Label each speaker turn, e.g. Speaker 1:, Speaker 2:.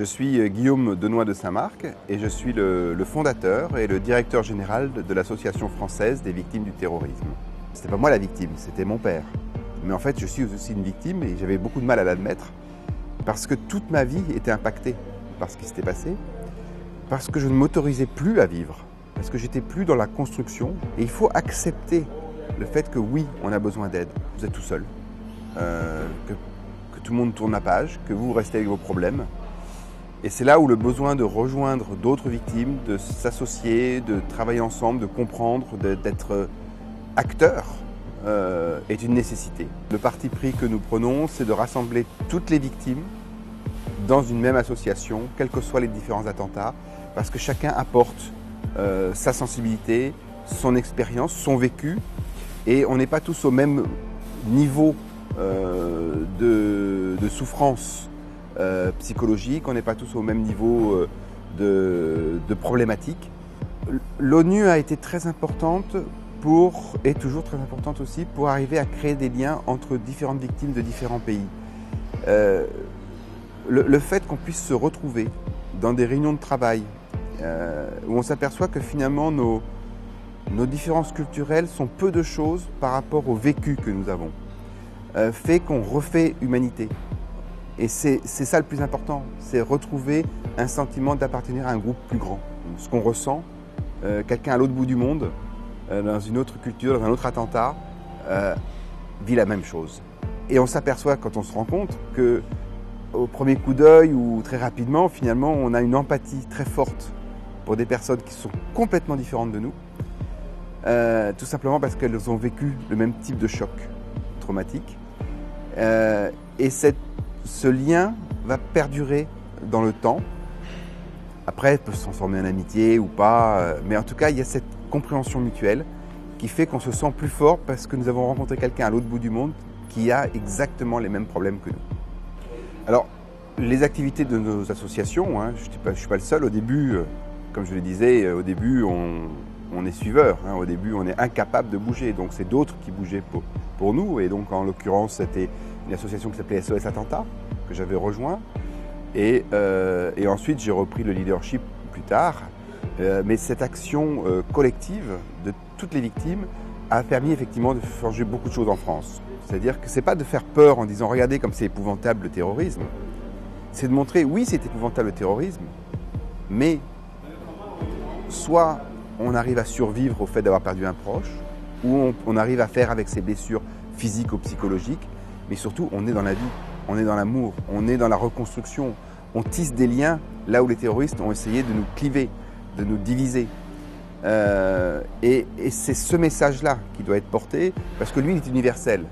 Speaker 1: Je suis Guillaume Denoy de Saint-Marc et je suis le fondateur et le directeur général de l'Association française des victimes du terrorisme. C'était pas moi la victime, c'était mon père. Mais en fait, je suis aussi une victime et j'avais beaucoup de mal à l'admettre parce que toute ma vie était impactée par ce qui s'était passé, parce que je ne m'autorisais plus à vivre, parce que j'étais plus dans la construction. Et il faut accepter le fait que oui, on a besoin d'aide. Vous êtes tout seul, que tout le monde tourne la page, que vous restez avec vos problèmes. Et c'est là où le besoin de rejoindre d'autres victimes, de s'associer, de travailler ensemble, de comprendre, d'être acteur est une nécessité. Le parti pris que nous prenons, c'est de rassembler toutes les victimes dans une même association, quels que soient les différents attentats, parce que chacun apporte sa sensibilité, son expérience, son vécu, et on n'est pas tous au même niveau de souffrance psychologique, on n'est pas tous au même niveau de problématique. L'ONU a été très importante est toujours très importante aussi pour arriver à créer des liens entre différentes victimes de différents pays. Le fait qu'on puisse se retrouver dans des réunions de travail où on s'aperçoit que finalement nos différences culturelles sont peu de choses par rapport au vécu que nous avons, fait qu'on refait humanité. Et c'est ça le plus important, c'est retrouver un sentiment d'appartenir à un groupe plus grand. Ce qu'on ressent, quelqu'un à l'autre bout du monde, dans une autre culture, dans un autre attentat, vit la même chose. Et on s'aperçoit quand on se rend compte que au premier coup d'œil ou très rapidement, finalement, on a une empathie très forte pour des personnes qui sont complètement différentes de nous, tout simplement parce qu'elles ont vécu le même type de choc traumatique. Et ce lien va perdurer dans le temps. Après, il peut se transformer en amitié ou pas, mais en tout cas, il y a cette compréhension mutuelle qui fait qu'on se sent plus fort parce que nous avons rencontré quelqu'un à l'autre bout du monde qui a exactement les mêmes problèmes que nous. Alors, les activités de nos associations, je ne suis pas le seul. Au début, comme je le disais, au début, on est suiveur. Au début, on est incapable de bouger. Donc, c'est d'autres qui bougeaient pour nous. Et donc, en l'occurrence, c'était une association qui s'appelait SOS Attentat, que j'avais rejoint. Et ensuite, j'ai repris le leadership plus tard. Mais cette action collective de toutes les victimes a permis effectivement de changer beaucoup de choses en France. C'est-à-dire que ce n'est pas de faire peur en disant « regardez comme c'est épouvantable le terrorisme ». C'est de montrer « oui, c'est épouvantable le terrorisme », mais soit on arrive à survivre au fait d'avoir perdu un proche, ou on arrive à faire avec ses blessures physiques ou psychologiques, mais surtout on est dans la vie, on est dans l'amour, on est dans la reconstruction, on tisse des liens là où les terroristes ont essayé de nous cliver, de nous diviser. Et c'est ce message-là qui doit être porté, parce que lui, il est universel.